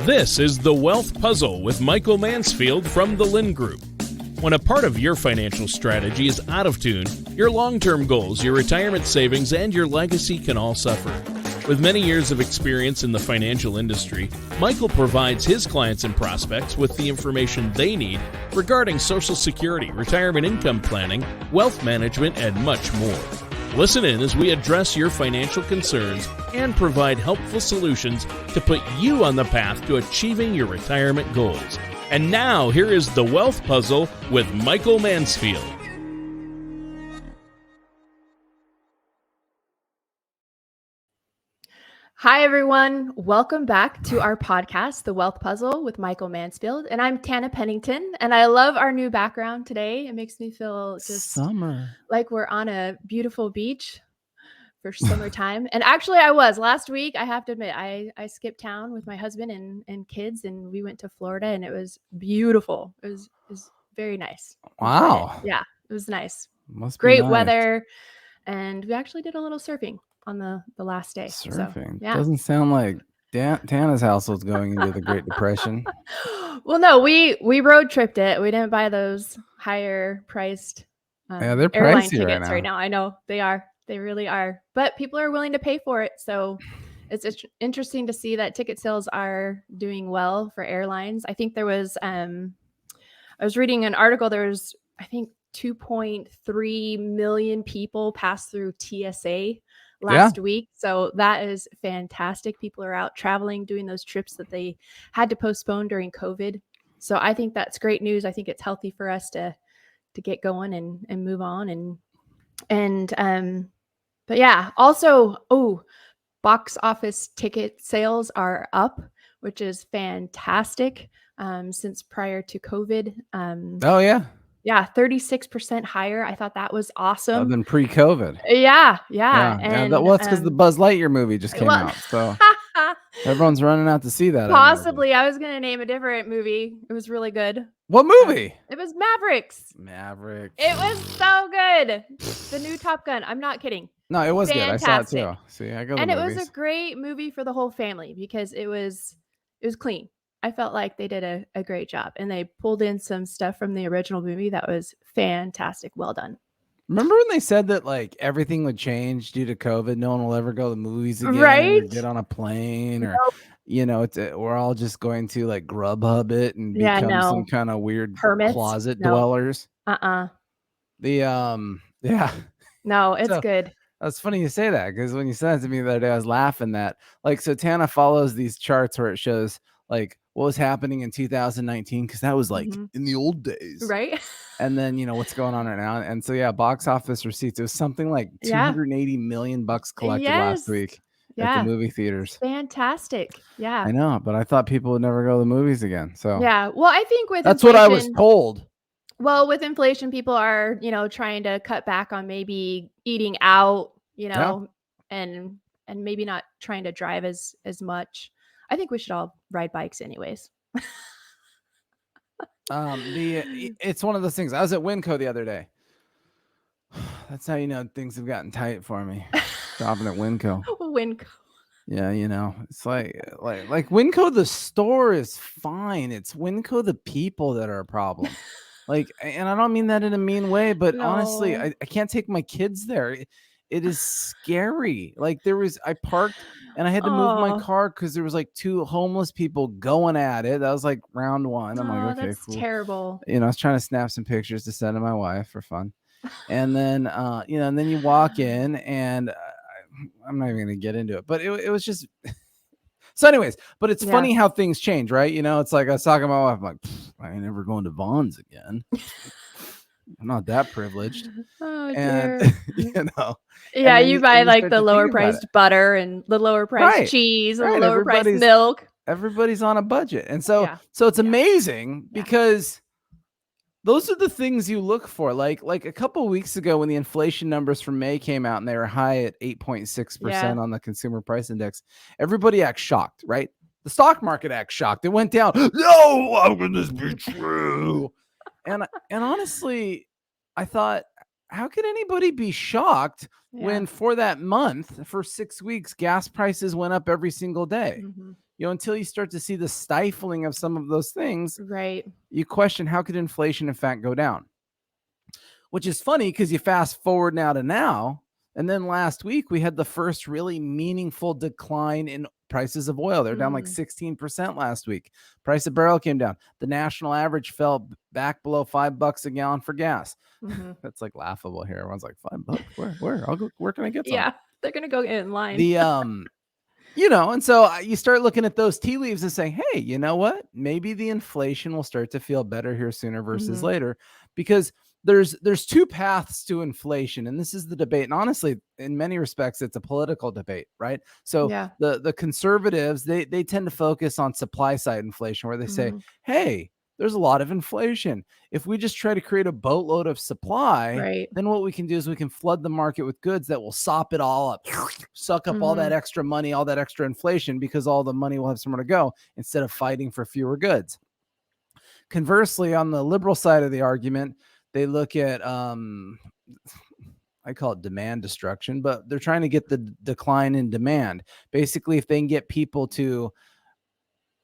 This is The Wealth Puzzle with Michael Mansfield from the Lynn Group. When a part of your financial strategy is out of tune, your long-term goals, your retirement savings, and your legacy can all suffer. With many years of experience in the financial industry, Michael provides his clients and prospects with the information they need regarding Social Security, retirement income planning, wealth management, and much more. Listen in as we address your financial concerns and provide helpful solutions to put you on the path to achieving your retirement goals. And now, here is The Wealth Puzzle with Michael Mansfield. Hi, everyone. Welcome back to our podcast, The Wealth Puzzle with Michael Mansfield. And I'm Tana Pennington, and I love our new background today. It makes me feel just summer, like we're on a beautiful beach for summertime. And actually, I was. Last week, I have to admit, I skipped town with my husband and kids, and we went to Florida, and it was beautiful. It was very nice. Wow. Yeah, it was nice. Must be Great nice. Weather. And we actually did a little surfing on the last day. Surfing. So, yeah. Doesn't sound like Tana's household's going into the Great Depression. Well, no, we road tripped it. We didn't buy those higher priced they're airline pricey tickets right now. I know they are. They really are. But people are willing to pay for it. So it's interesting to see that ticket sales are doing well for airlines. I think there was, I was reading an article. There was, I think, 2.3 million people passed through TSA last week. So that is fantastic. People are out traveling, doing those trips that they had to postpone during COVID. So I think that's great news. I think it's healthy for us to get going and move on. But yeah, also, box office ticket sales are up, which is fantastic. Since prior to COVID. Yeah, 36% higher. I thought that was awesome. Than pre-COVID. Yeah. And well, it's because the Buzz Lightyear movie just came out. So everyone's running out to see that. Possibly. I was going to name a different movie. It was really good. What movie? It was Mavericks. It was so good. The new Top Gun. I'm not kidding. No, it was fantastic. Good. I saw it too. See, I go to And movies. It was a great movie for the whole family because it was clean. I felt like they did a great job, and they pulled in some stuff from the original movie that was fantastic. Well done. Remember when they said that like everything would change due to COVID? No one will ever go to the movies again, right? Or get on a plane, or we're all just going to like Grubhub it and become some kind of weird closet dwellers. No, it's good. That's funny you say that because when you said that to me the other day, I was laughing that so Tana follows these charts where it shows like what was happening in 2019 because that was like in the old days, right? And then what's going on right now, and so box office receipts. It was something like $280 million collected last week at the movie theaters. Fantastic, yeah. I know, but I thought people would never go to the movies again. So yeah, well, I think that's what I was told. Well, with inflation, people are trying to cut back on maybe eating out, and maybe not trying to drive as much. I think we should all ride bikes anyways. It's one of those things. I was at Winco the other day. That's how things have gotten tight for me. Shopping at Winco. Winco. Yeah, it's like Winco, the store is fine. It's Winco, the people that are a problem. And I don't mean that in a mean way, but honestly, I can't take my kids there. It is scary. I parked and I had to move my car because there was like two homeless people going at it. That was like round one. I'm like, okay, that's cool. Terrible. I was trying to snap some pictures to send to my wife for fun. And then, and then you walk in and I'm not even going to get into it, but it was just, so anyways, but it's funny how things change, right? It's like I was talking to my wife, I'm like, I ain't never going to Vons again. I'm not that privileged. Dear. Yeah, you buy like the lower priced butter and the lower priced cheese and the lower priced milk. Everybody's on a budget. And so it's amazing because those are the things you look for. Like a couple of weeks ago when the inflation numbers from May came out and they were high at 8.6% on the consumer price index, everybody acts shocked, right? The stock market acts shocked. It went down. No, how can this be true? And honestly, I thought, how could anybody be shocked when for that month, for 6 weeks, gas prices went up every single day? until you start to see the stifling of some of those things, right, you question, how could inflation in fact go down? Which is funny because you fast forward now to now, and then last week we had the first really meaningful decline in prices of oil. They're down like 16% last week. Price of barrel came down. The national average fell back below $5 a gallon for gas. That's like laughable here. Everyone's like, $5? Where? I'll go. Where can I get some? Yeah, they're gonna go in line. And so you start looking at those tea leaves and saying, hey, you know what? Maybe the inflation will start to feel better here sooner versus later, because there's two paths to inflation, and this is the debate. And honestly, in many respects, it's a political debate, right? So the conservatives, they tend to focus on supply side inflation, where they say, hey, there's a lot of inflation. If we just try to create a boatload of supply, then what we can do is we can flood the market with goods that will sop it all up, suck up all that extra money, all that extra inflation, because all the money will have somewhere to go instead of fighting for fewer goods. Conversely, on the liberal side of the argument, they look at, I call it demand destruction, but they're trying to get the decline in demand. Basically, if they can get people to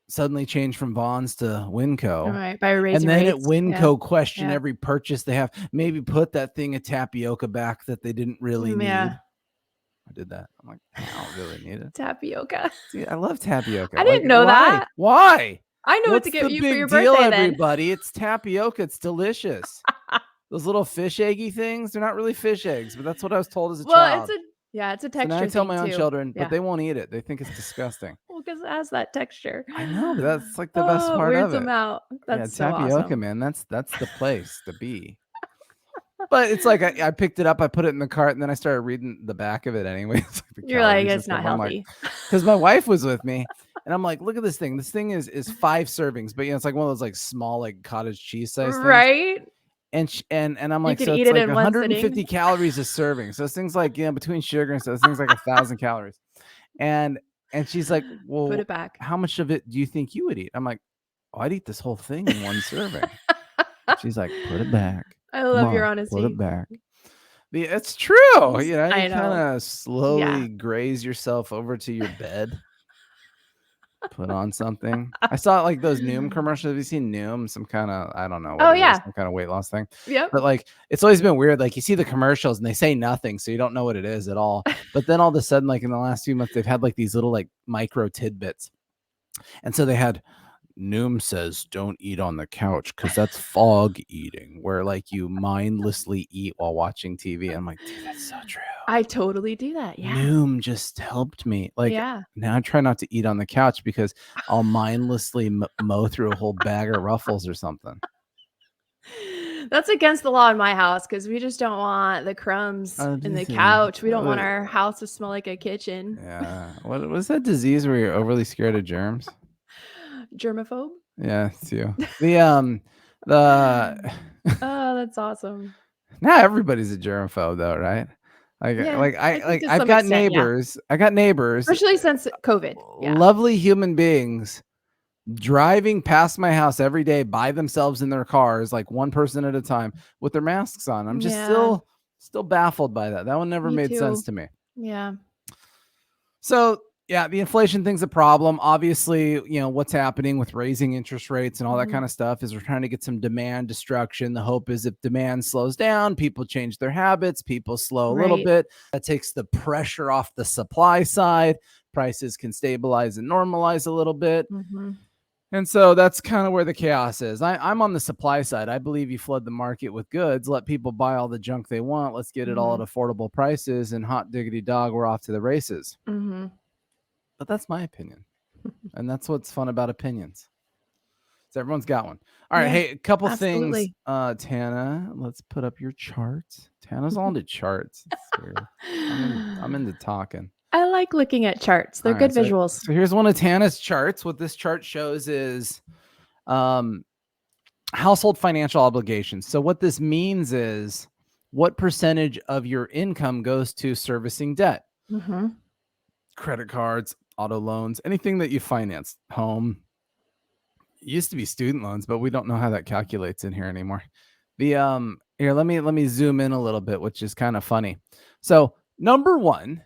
suddenly change from bonds to Winco, by raising and then rates. at Winco question every purchase they have, maybe put that thing of tapioca back that they didn't really need. I did that. I'm like, I don't really need it. Tapioca. See, I love tapioca. I didn't know that. Why? I know what to get you for your birthday, everybody. It's tapioca. It's delicious. Those little fish eggy things, they're not really fish eggs, but that's what I was told as a child. It's a texture. So now I tell my own children, but they won't eat it. They think it's disgusting. Well, because it has that texture. I know, but that's like the best part of it. Weirds them out. That's so tapioca, awesome. man. That's the place to be. But it's like I picked it up, I put it in the cart, and then I started reading the back of it anyway. You're like, it's not healthy. Because my wife was with me, and I'm like, look at this thing. This thing is 5 servings, but it's like one of those like small like cottage cheese size things. Right. And I'm like, so eat it's it like in 150 calories a serving. So this thing's like, between sugar and stuff, this thing's like 1,000 calories. And she's like, well, put it back. How much of it do you think you would eat? I'm like, oh, I'd eat this whole thing in one serving. She's like, put it back. I love your honesty. Put it back. It's true. You kind of slowly graze yourself over to your bed. Put on something. I saw like those Noom commercials. Have you seen Noom? Some kind of, I don't know. Some kind of weight loss thing. Yep. But like, it's always been weird. Like you see the commercials and they say nothing, so you don't know what it is at all. But then all of a sudden, like in the last few months, they've had like these little like micro tidbits. And so they had, Noom says don't eat on the couch because that's fog eating, where like you mindlessly eat while watching TV. I'm like, dude, that's so true. I totally do that. Yeah. Noom just helped me. Like, now I try not to eat on the couch because I'll mindlessly mow through a whole bag of Ruffles or something. That's against the law in my house because we just don't want the crumbs in the couch. We don't want our house to smell like a kitchen. Yeah. What was that disease where you're overly scared of germs? Germaphobe? Yeah, it's you. Oh, that's awesome. Now everybody's a germaphobe though, right? I've got neighbors. I got neighbors, especially since COVID. Lovely human beings driving past my house every day by themselves in their cars, like one person at a time with their masks on. I'm just still baffled by that. That one never made sense to me. Yeah. So the inflation thing's a problem. Obviously, what's happening with raising interest rates and all that kind of stuff is we're trying to get some demand destruction. The hope is if demand slows down, people change their habits, people slow a little bit. That takes the pressure off the supply side. Prices can stabilize and normalize a little bit. And so that's kind of where the chaos is. I'm on the supply side. I believe you flood the market with goods, let people buy all the junk they want. Let's get it all at affordable prices, and hot diggity dog, we're off to the races. But that's my opinion. And that's what's fun about opinions. So everyone's got one. All right. Hey, a couple things. Tana, let's put up your charts. Tana's all into charts. It's weird. I'm into talking. I like looking at charts. They're good visuals. So here's one of Tana's charts. What this chart shows is household financial obligations. So what this means is what percentage of your income goes to servicing debt. Credit cards, auto loans, anything that you finance, home. It used to be student loans, but we don't know how that calculates in here anymore. Here, let me zoom in a little bit, which is kind of funny. So number one,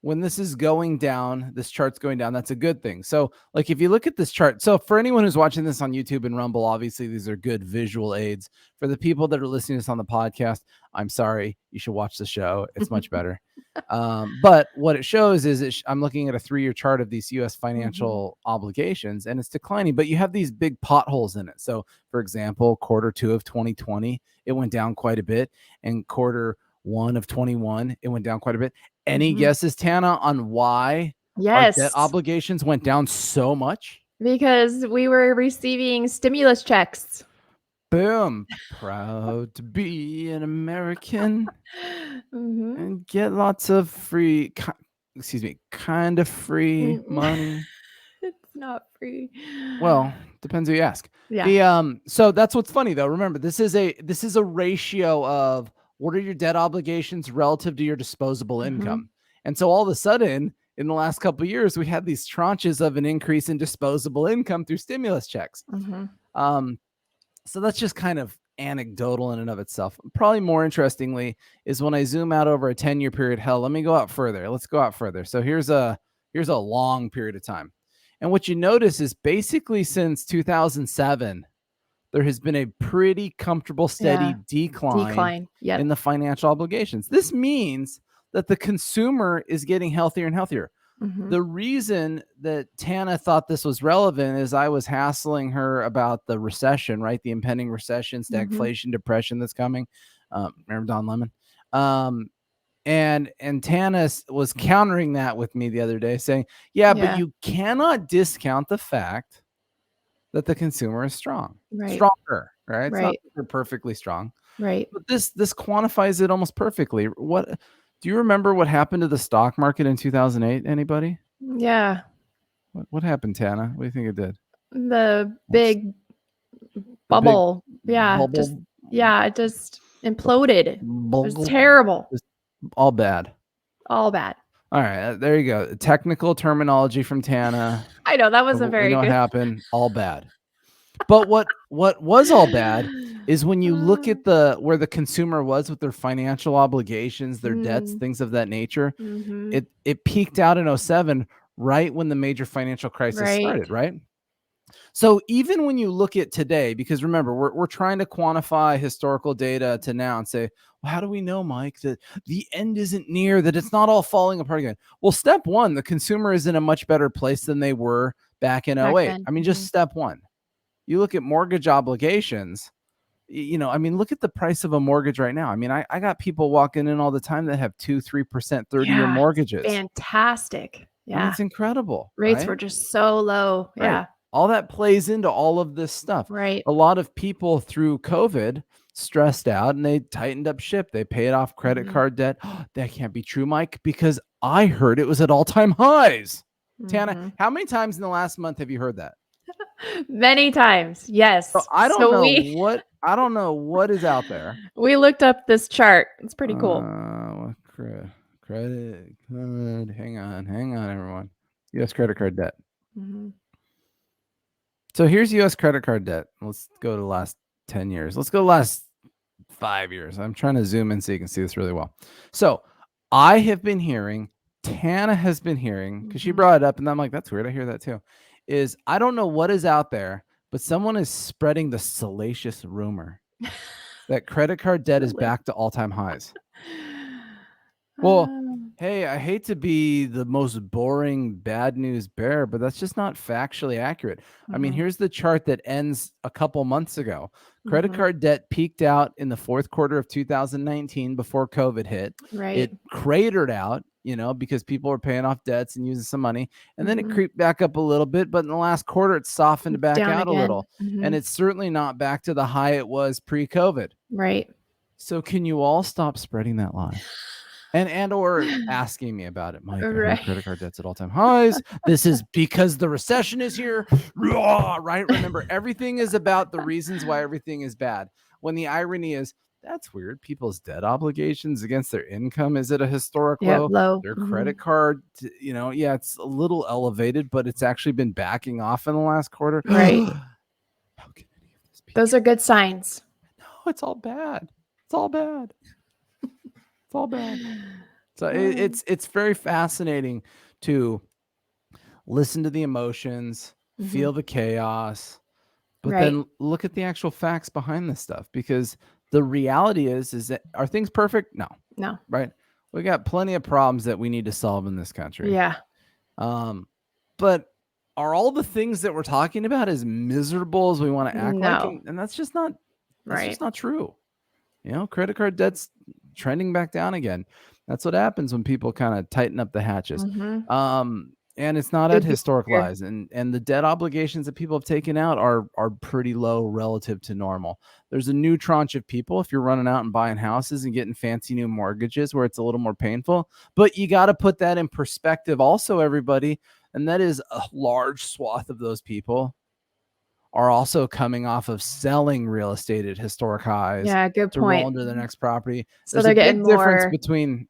when this is going down, this chart's going down, that's a good thing. So like if you look at this chart, so for anyone who's watching this on YouTube and Rumble, obviously these are good visual aids. For the people that are listening to this on the podcast, I'm sorry, you should watch the show. It's much better. But what it shows is I'm looking at a 3-year chart of these U.S. financial obligations, and it's declining, but you have these big potholes in it. So for example, Q2 of 2020, it went down quite a bit, and Q1 of 21, it went down quite a bit. Any guesses, Tana, on why our debt obligations went down so much? Because we were receiving stimulus checks. Boom. Proud to be an American and get lots of free, kind of free money. It's not free. Well, depends who you ask. Yeah. So that's what's funny though. Remember, this is a ratio of what are your debt obligations relative to your disposable income. And so all of a sudden, in the last couple of years, we had these tranches of an increase in disposable income through stimulus checks. So that's just kind of anecdotal in and of itself. Probably more interestingly is when I zoom out over a 10-year period. Hell, let me go out further. Let's go out further. So here's a long period of time. And what you notice is basically since 2007, there has been a pretty comfortable, steady decline in the financial obligations. This means that the consumer is getting healthier and healthier. The reason that Tana thought this was relevant is I was hassling her about the recession, right? The impending recession, stagflation, depression that's coming. Remember Don Lemon? And Tana was countering that with me the other day saying, but you cannot discount the fact that the consumer is strong, stronger, right? It's not that they're perfectly strong, right? But this quantifies it almost perfectly. What do you remember? What happened to the stock market in 2008? Anybody? Yeah. What happened, Tana? What do you think it did? The big bubble. It just imploded. It was terrible. Just all bad. All bad. All right, there you go. Technical terminology from Tana. I know that wasn't very good. What happened? All bad. But what was all bad is when you look at where the consumer was with their financial obligations, their debts, things of that nature. It peaked out in 2007, right when the major financial crisis started, right? So even when you look at today, because remember, we're trying to quantify historical data to now and say, well, how do we know, Mike, that the end isn't near, that it's not all falling apart again? Well, step one, the consumer is in a much better place than they were back in 2008. I mean, just step one. You look at mortgage obligations, look at the price of a mortgage right now. I mean, I got people walking in all the time that have 2-3% 30-year mortgages. Fantastic. Yeah. I mean, it's incredible. Rates were just so low. Right. Yeah. All that plays into all of this stuff. Right. A lot of people through COVID stressed out and they tightened up ship. They paid off credit card debt. That can't be true, Mike, because I heard it was at all-time highs. Tana, how many times in the last month have you heard that? Many times. Yes. So I don't know what is out there. We looked up this chart. It's pretty cool. Credit card. Hang on, everyone. U.S. credit card debt. So here's U.S. credit card debt. Let's go to the last 10 years. Let's go to the last 5 years. I'm trying to zoom in so you can see this really well. So I have been hearing, Tana has been hearing, because she brought it up, and I'm like, that's weird. I hear that too. Is I don't know what is out there, but someone is spreading the salacious rumor that credit card debt is back to all-time highs. Well, hey, I hate to be the most boring bad news bearer, but that's just not factually accurate. I mean, here's the chart that ends a couple months ago. Credit card debt peaked out in the fourth quarter of 2019 before COVID hit. Right. It cratered out, because people were paying off debts and using some money. And then it creeped back up a little bit. But in the last quarter, it softened back out again. A little. And it's certainly not back to the high it was pre-COVID. Right. So can you all stop spreading that lie? And or asking me about it, Mike. Credit card debt's at all-time highs. This is because the recession is here. Right? Remember, everything is about the reasons why everything is bad. When the irony is, that's weird. People's debt obligations against their income is at a historic low. Their credit card, it's a little elevated, but it's actually been backing off in the last quarter. Right. How can any of this be? Those are good signs. No, it's all bad. It's all bad. All bad. So it's very fascinating to listen to the emotions, feel the chaos, but then look at the actual facts behind this stuff, because the reality is that, are things perfect? No. Right? We got plenty of problems that we need to solve in this country. Yeah. But are all the things that we're talking about as miserable as we want to act like? And that's just not just not true. You know, credit card debt's trending back down again. That's what happens when people kind of tighten up the hatches. And it's not at historic highs, and the debt obligations that people have taken out are pretty low relative to normal. There's a new tranche of people, if you're running out and buying houses and getting fancy new mortgages, where it's a little more painful. But you got to put that in perspective also, everybody. And that is a large swath of those people are also coming off of selling real estate at historic highs. Yeah, good to point. Roll into the next property. So they're getting more difference between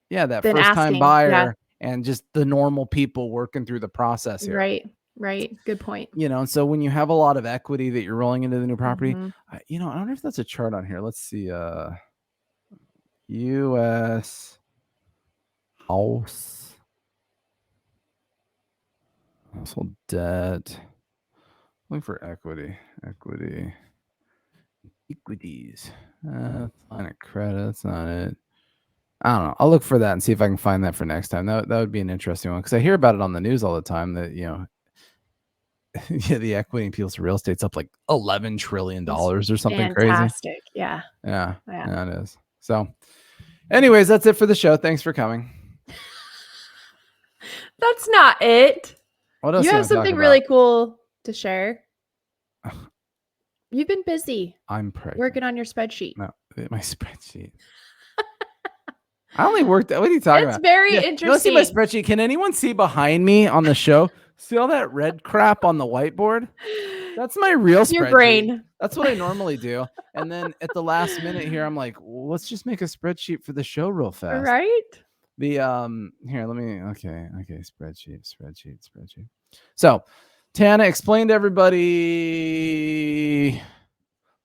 that first-time buyer and just the normal people working through the process here. Right. Good point. You know, and so when you have a lot of equity that you're rolling into the new property, I wonder if that's a chart on here. Let's see. U.S. household debt. Looking for equities. Line of credit. That's not it. I don't know. I'll look for that and see if I can find that for next time. That would be an interesting one, because I hear about it on the news all the time that, the equity in people's real estate's up like $11 trillion or something crazy. Fantastic. Yeah, it is. So anyways, that's it for the show. Thanks for coming. That's not it. What else? You have something really cool to share. You've been busy. I'm pregnant. Working on your spreadsheet. No, my spreadsheet. I only worked. What are you talking about? It's very interesting. You see my spreadsheet? Can anyone see behind me on the show? See all that red crap on the whiteboard? That's my real spreadsheet. Your brain. That's what I normally do. And then at the last minute here, I'm like, well, let's just make a spreadsheet for the show real fast. Right? The here, let me spreadsheet. So Tana, explain to everybody,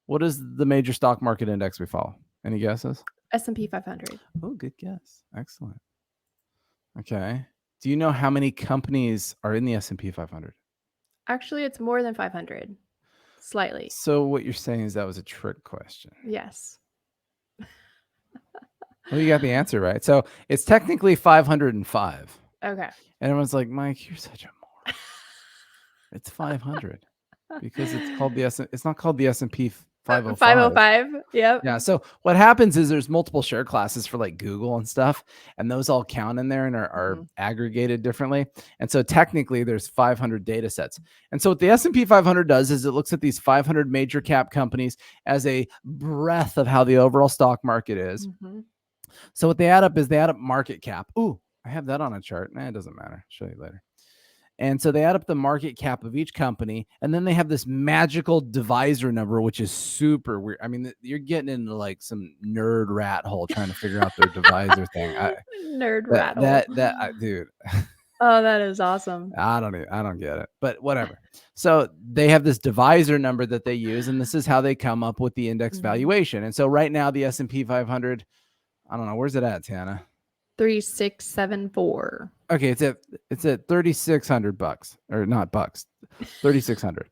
what is the major stock market index we follow? Any guesses? S&P 500. Oh, good guess. Excellent. Okay. Do you know how many companies are in the S&P 500? Actually, it's more than 500. Slightly. So what you're saying is that was a trick question. Yes. Well, you got the answer right. So it's technically 505. Okay. And everyone's like, Mike, you're such a moron. It's 500 because it's not called the S&P 505. 505. Yep. Yeah. So what happens is there's multiple share classes for like Google and stuff, and those all count in there and are aggregated differently. And so technically there's 500 data sets. And so what the S&P 500 does is it looks at these 500 major cap companies as a breadth of how the overall stock market is. So what they add up is market cap. Ooh, I have that on a chart. It doesn't matter. I'll show you later. And so they add up the market cap of each company, and then they have this magical divisor number, which is super weird. I mean, you're getting into like some nerd rat hole trying to figure out their divisor thing. Rat hole. Dude. Oh, that is awesome. I don't get it, but whatever. So they have this divisor number that they use, and this is how they come up with the index valuation. And so right now the S&P 500, I don't know, where's it at, Tana? 3674. Okay, it's at $3,600 or not bucks, 3,600.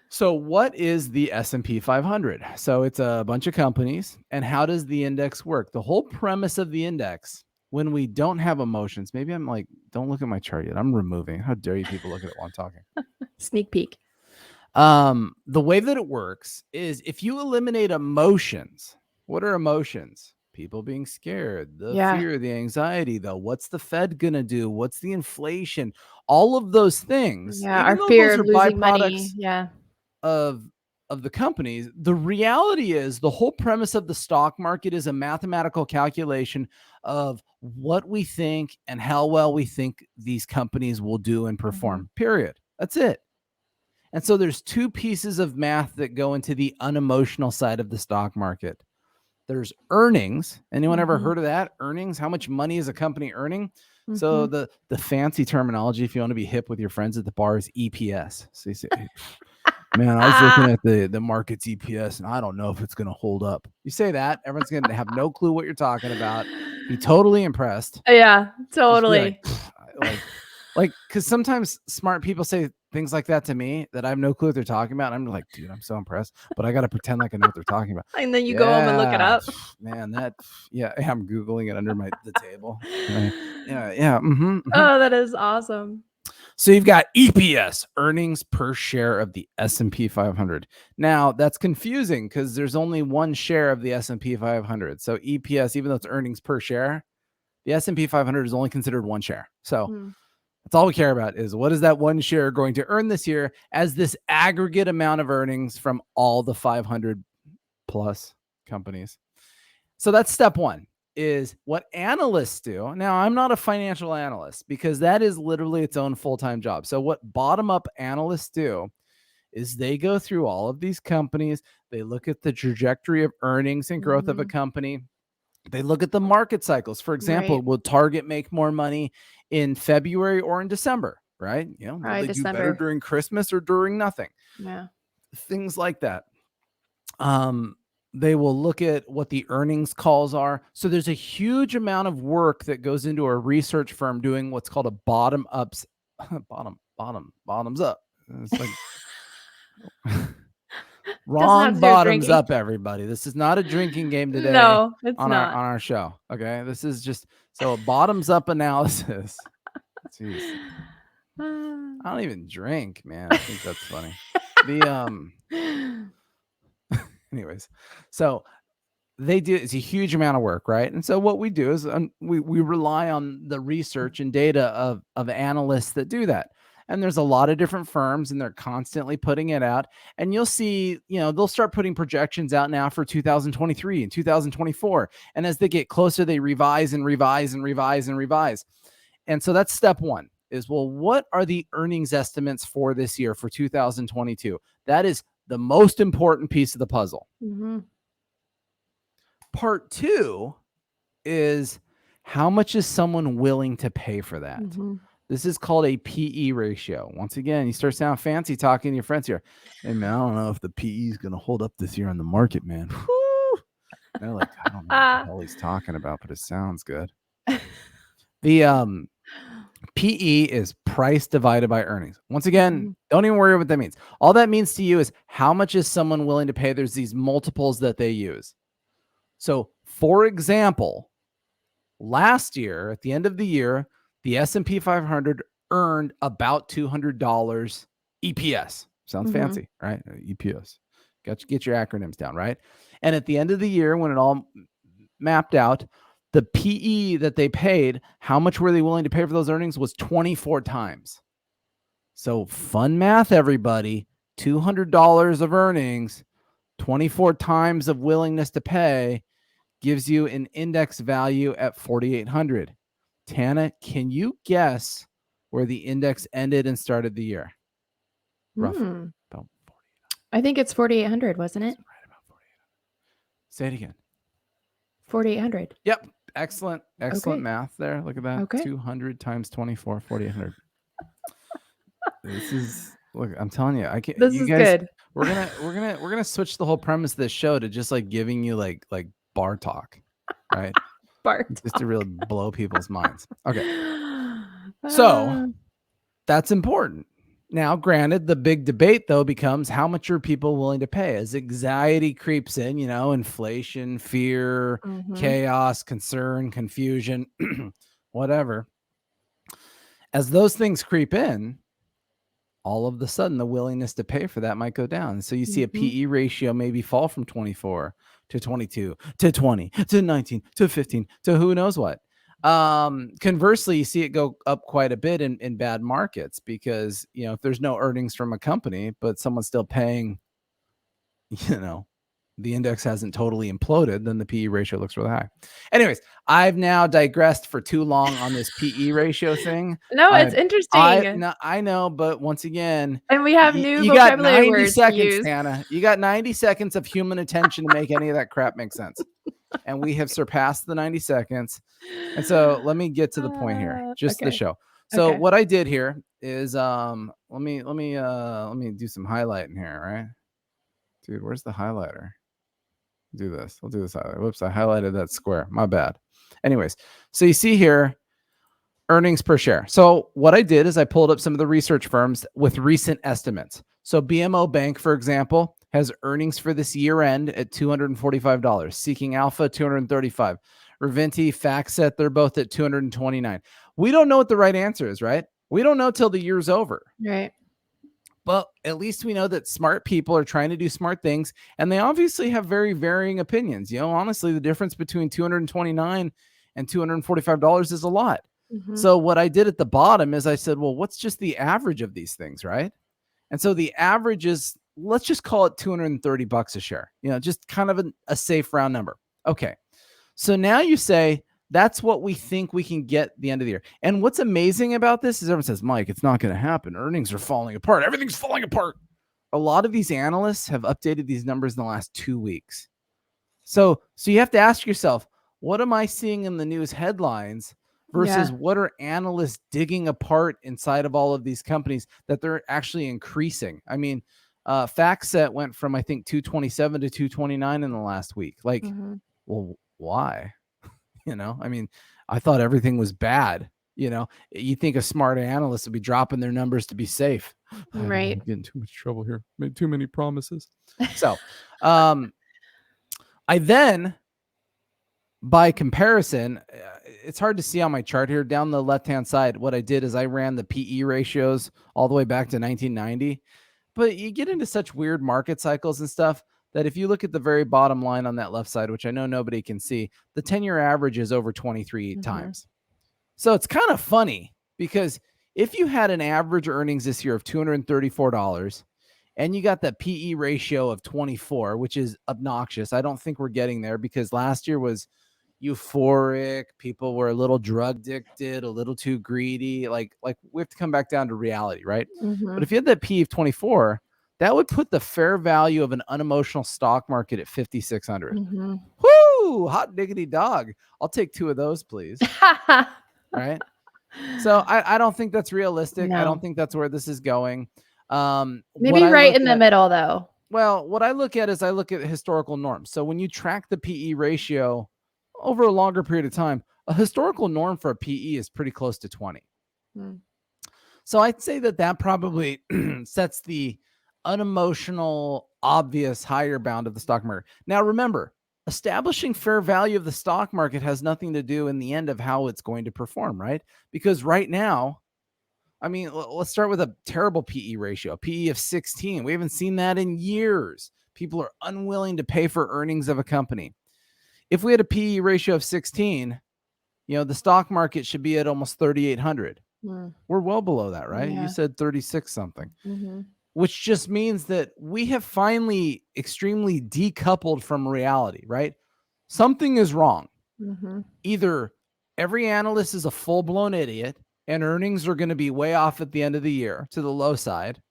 So what is the S&P 500? So it's a bunch of companies. And how does the index work? The whole premise of the index, when we don't have emotions, maybe I'm like, don't look at my chart yet. I'm removing. How dare you people look at it while I'm talking? Sneak peek. The way that it works is if you eliminate emotions, what are emotions? People being scared, the fear, the anxiety, what's the Fed gonna do? What's the inflation? All of those things. Yeah, our fear of losing money. Yeah. Of the companies. The reality is the whole premise of the stock market is a mathematical calculation of what we think and how well we think these companies will do and perform. Period. That's it. And so there's two pieces of math that go into the unemotional side of the stock market. There's earnings. Anyone ever heard of that? Earnings? How much money is a company earning? So the fancy terminology, if you want to be hip with your friends at the bar, is EPS. So you say, Man, I was looking at the market's EPS, and I don't know if it's going to hold up. You say that, everyone's going to have no clue what you're talking about. Be totally impressed. Yeah, totally. Like, because sometimes smart people say things like that to me that I have no clue what they're talking about. And I'm like, dude, I'm so impressed, but I got to pretend like I know what they're talking about. And then you go home and look it up. Man, I'm Googling it under the table. Oh, that is awesome. So you've got EPS, earnings per share of the S&P 500. Now, that's confusing because there's only one share of the S&P 500. So EPS, even though it's earnings per share, the S&P 500 is only considered one share. So that's all we care about is what is that one share going to earn this year as this aggregate amount of earnings from all the 500 plus companies. So that's step one, is what analysts do. Now, I'm not a financial analyst because that is literally its own full-time job. So what bottom-up analysts do is they go through all of these companies. They look at the trajectory of earnings and growth of a company. They look at the market cycles. For example, will Target make more money in February or in December, right? You know, will they do better during Christmas or during nothing? Yeah. Things like that. They will look at what the earnings calls are. So there's a huge amount of work that goes into a research firm doing what's called a bottoms up. It's like wrong bottoms up, everybody. This is not a drinking game today. No, it's on not. on our show. Okay. This is just a bottoms up analysis. Jeez. I don't even drink, man. I think that's funny. Anyways, so they do, it's a huge amount of work, right? And so what we do is we rely on the research and data of analysts that do that. And there's a lot of different firms and they're constantly putting it out. And you'll see, they'll start putting projections out now for 2023 and 2024. And as they get closer, they revise and revise and revise and revise. And so that's step one is, well, what are the earnings estimates for this year for 2022? That is the most important piece of the puzzle. Part two is, how much is someone willing to pay for that? This is called a PE ratio. Once again, you start sounding fancy talking to your friends here. Hey, man, I don't know if the PE is going to hold up this year on the market, man. Whew. They're like, I don't know what the hell he's talking about, but it sounds good. The PE is price divided by earnings. Once again, don't even worry what that means. All that means to you is how much is someone willing to pay. There's these multiples that they use. So, for example, last year, at the end of the year, the S&P 500 earned about $200 EPS. Sounds fancy, right? EPS. Get your acronyms down, right? And at the end of the year, when it all mapped out, the PE that they paid, how much were they willing to pay for those earnings, was 24 times. So fun math, everybody. $200 of earnings, 24 times of willingness to pay, gives you an index value at 4,800. Tana, can you guess where the index ended and started the year? Roughly. About 4,800. I think it's 4,800, wasn't it? Right about 4,800. Say it again. 4,800. Yep. Excellent math there. Look at that. Okay. 200 times 24, 4,800. This is, look, I'm telling you, This is good. We're gonna switch the whole premise of this show to just like giving you like bar talk, right? Just to really blow people's minds. Okay. So that's important. Now, granted, the big debate though becomes, how much are people willing to pay as anxiety creeps in, inflation, fear, chaos, concern, confusion, whatever. As those things creep in, all of a sudden the willingness to pay for that might go down. So you see a PE ratio maybe fall from 24 to 22 to 20 to 19 to 15 to who knows what. Conversely, you see it go up quite a bit in bad markets because, if there's no earnings from a company, but someone's still paying, the index hasn't totally imploded, then the PE ratio looks really high. Anyways, I've now digressed for too long on this PE ratio thing. No, it's interesting. I know, but once again, and we have new vocabulary words seconds, to use. Tana. You got 90 seconds of human attention to make any of that crap make sense. And we have surpassed the 90 seconds. And so let me get to the point here. The show. So what I did here is let me do some highlighting here, right? Dude, where's the highlighter? Do this. I'll do this highlighter. Whoops, I highlighted that square. My bad. Anyways, so you see here earnings per share. So what I did is I pulled up some of the research firms with recent estimates. So BMO Bank, for example, has earnings for this year end at $245. Seeking Alpha, $235. Reventi, FactSet, they're both at $229. We don't know what the right answer is, right? We don't know till the year's over. Right. But at least we know that smart people are trying to do smart things, and they obviously have very varying opinions. Honestly, the difference between $229 and $245 is a lot. Mm-hmm. So what I did at the bottom is I said, well, what's just the average of these things, right? And so the average is, let's just call it $230 a share, just kind of a safe round number. Okay. So now you say, that's what we think we can get at the end of the year. And what's amazing about this is everyone says, Mike, it's not going to happen. Earnings are falling apart. Everything's falling apart. A lot of these analysts have updated these numbers in the last 2 weeks. So you have to ask yourself, what am I seeing in the news headlines versus what are analysts digging apart inside of all of these companies that they're actually increasing? I mean, FactSet went from, I think, 227 to 229 in the last week. Like, well, why? I mean, I thought everything was bad. You think a smart analyst would be dropping their numbers to be safe. Right. I'm getting too much trouble here. Made too many promises. So, I then, by comparison, it's hard to see on my chart here down the left-hand side. What I did is I ran the PE ratios all the way back to 1990. But you get into such weird market cycles and stuff that if you look at the very bottom line on that left side, which I know nobody can see, the 10-year average is over 23 times. So it's kind of funny because if you had an average earnings this year of $234 and you got that PE ratio of 24, which is obnoxious. I don't think we're getting there because last year was euphoric. People were a little drug addicted, a little too greedy. Like we have to come back down to reality, right? But if you had that PE of 24, that would put the fair value of an unemotional stock market at 5,600. Woo! Hot diggity dog. I'll take 2 of those, please. Right? So I don't think that's realistic. No. I don't think that's where this is going. Maybe right in the middle, though. Well, what I look at is I look at historical norms. So when you track the PE ratio over a longer period of time, a historical norm for a PE is pretty close to 20. So I'd say that probably sets the unemotional, obvious higher bound of the stock market. Now, remember, establishing fair value of the stock market has nothing to do in the end of how it's going to perform, right? Because right now, I mean, let's start with a terrible PE ratio, a PE of 16. We haven't seen that in years. People are unwilling to pay for earnings of a company. If we had a PE ratio of 16, the stock market should be at almost 3,800. We're well below that, right? Yeah. You said 36 something. Which just means that we have finally extremely decoupled from reality, right? Something is wrong. Either every analyst is a full-blown idiot and earnings are going to be way off at the end of the year to the low side,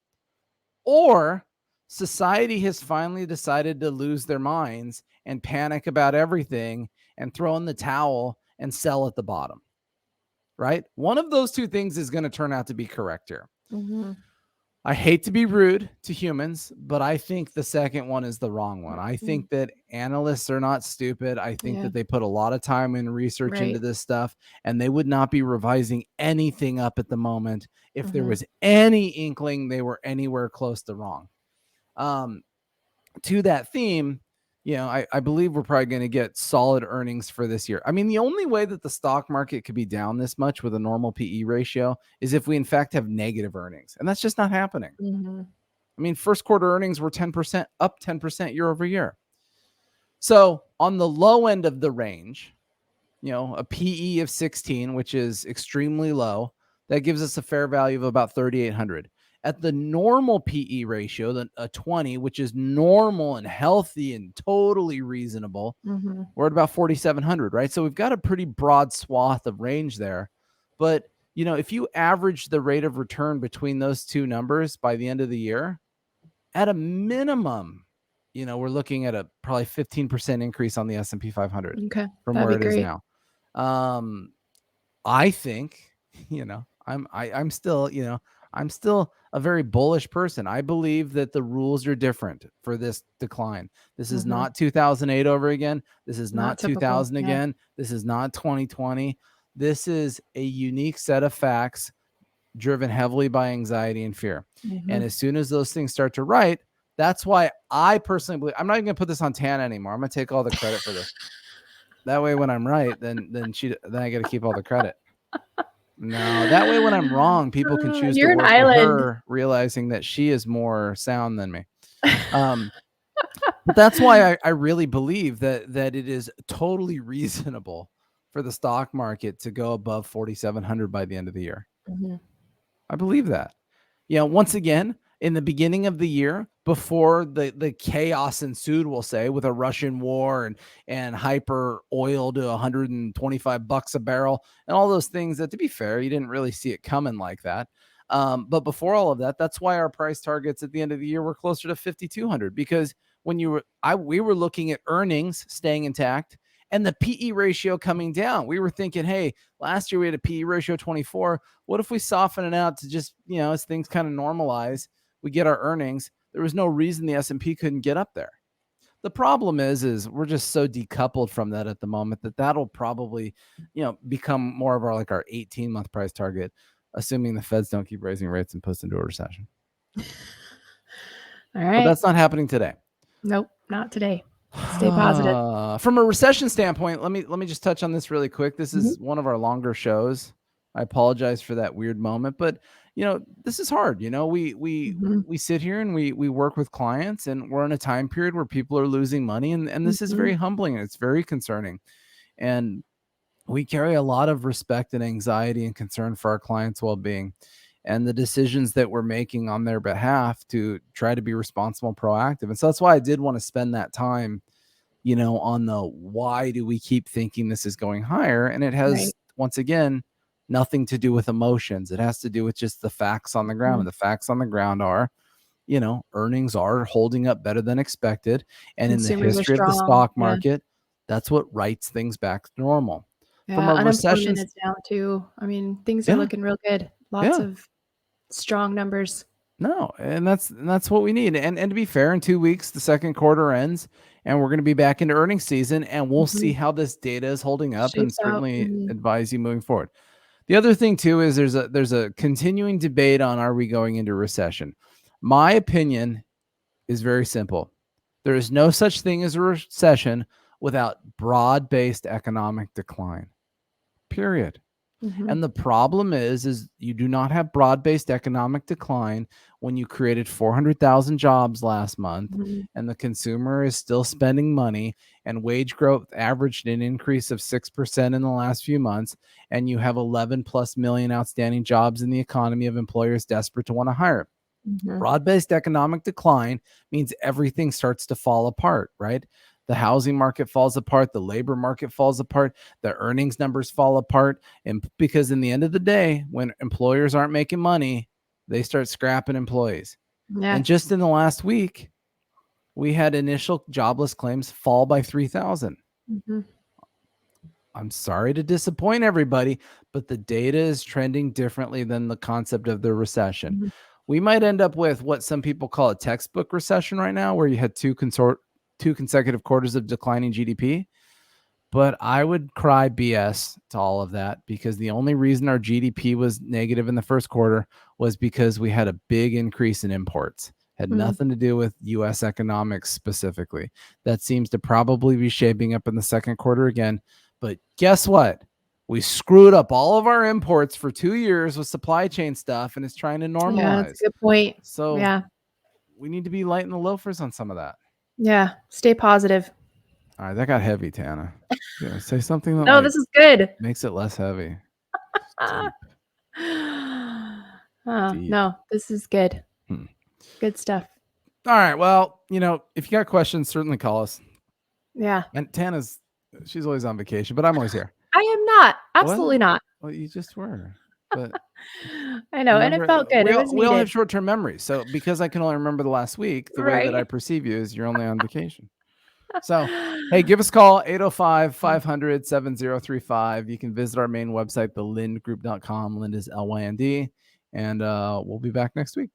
or society has finally decided to lose their minds and panic about everything and throw in the towel and sell at the bottom, right? One of those 2 things is going to turn out to be correct here. I hate to be rude to humans, but I think the second one is the wrong one. I think that analysts are not stupid. I think that they put a lot of time and research into this stuff, and they would not be revising anything up at the moment if there was any inkling they were anywhere close to wrong. To that theme, I believe we're probably going to get solid earnings for this year. I mean, the only way that the stock market could be down this much with a normal PE ratio is if we in fact have negative earnings, and that's just not happening. I mean, first quarter earnings were 10% up 10% year over year. So on the low end of the range, a PE of 16, which is extremely low, that gives us a fair value of about 3,800. At the normal PE ratio, a 20, which is normal and healthy and totally reasonable, we're at about 4,700, right? So we've got a pretty broad swath of range there. But, if you average the rate of return between those 2 numbers by the end of the year, at a minimum, we're looking at a probably 15% increase on the S&P 500 from where it is now. I think, I'm still, I'm still a very bullish person. I believe that the rules are different for this decline. This is not 2008 over again. This is not 2000 again. This is not 2020. This is a unique set of facts driven heavily by anxiety and fear. And as soon as those things start to right, that's why I personally believe, I'm not even gonna put this on Tana anymore. I'm gonna take all the credit for this. That way, when I'm right, then I got to keep all the credit. No, that way when I'm wrong, people can choose to work with her, realizing that she is more sound than me. But that's why I really believe that it is totally reasonable for the stock market to go above 4,700 by the end of the year. I believe that. Once again, in the beginning of the year, before the chaos ensued, we'll say, with a Russian war and hyper oil to $125 a barrel and all those things that, to be fair, you didn't really see it coming like that. But before all of that, that's why our price targets at the end of the year were closer to 5,200, because when we were looking at earnings staying intact and the PE ratio coming down. We were thinking, hey, last year we had a PE ratio of 24. What if we soften it out to just, as things kind of normalize, we get our earnings? There was no reason the S&P couldn't get up there. The problem is we're just so decoupled from that at the moment that that'll probably, become more of our 18-month price target, assuming the Feds don't keep raising rates and push into a recession. All right. But that's not happening today. Nope, not today. Stay positive. From a recession standpoint, let me just touch on this really quick. This is one of our longer shows. I apologize for that weird moment, but this is hard. We sit here and we work with clients, and we're in a time period where people are losing money, and this is very humbling and it's very concerning. And we carry a lot of respect and anxiety and concern for our clients' well-being and the decisions that we're making on their behalf to try to be responsible and proactive. And so that's why I did want to spend that time, on the why do we keep thinking this is going higher? And it has, once again, nothing to do with emotions. It has to do with just the facts on the ground. And the facts on the ground are, earnings are holding up better than expected. And in the history of the stock market, that's what writes things back to normal. Yeah, from unemployment is down too. I mean, things are looking real good. Lots of strong numbers. No, and that's what we need. And to be fair, in 2 weeks, the second quarter ends, and we're going to be back into earnings season, and we'll see how this data is holding up, and certainly advise you moving forward. The other thing too is there's a continuing debate on, are we going into recession? My opinion is very simple. There is no such thing as a recession without broad-based economic decline. Period. And the problem is you do not have broad-based economic decline when you created 400,000 jobs last month and the consumer is still spending money and wage growth averaged an increase of 6% in the last few months, and you have 11 plus million outstanding jobs in the economy of employers desperate to want to hire. Broad-based economic decline means everything starts to fall apart, right? The housing market falls apart. The labor market falls apart. The earnings numbers fall apart. And because in the end of the day, when employers aren't making money, they start scrapping employees. Yeah. And just in the last week, we had initial jobless claims fall by 3,000. I'm sorry to disappoint everybody, but the data is trending differently than the concept of the recession. We might end up with what some people call a textbook recession right now, where you had two consecutive quarters of declining GDP. But I would cry BS to all of that, because the only reason our GDP was negative in the first quarter was because we had a big increase in imports. Had nothing to do with U.S. economics specifically. That seems to probably be shaping up in the second quarter again. But guess what? We screwed up all of our imports for 2 years with supply chain stuff, and it's trying to normalize. Yeah, that's a good point. So we need to be lighting the loafers on some of that. Yeah, stay positive. All right, that got heavy, Tana. Yeah, say something that this is good. Makes it less heavy. No, this is good. Good stuff. All right, well, if you got questions, certainly call us. Yeah. And she's always on vacation, but I'm always here. I am not. Absolutely not. Well, you just were. But I know, and it felt good. We all have short-term memories. So because I can only remember the last week, the way that I perceive you is you're only on vacation. So, hey, give us a call, 805-500-7035. You can visit our main website, thelindgroup.com. Lind is LYND. And we'll be back next week.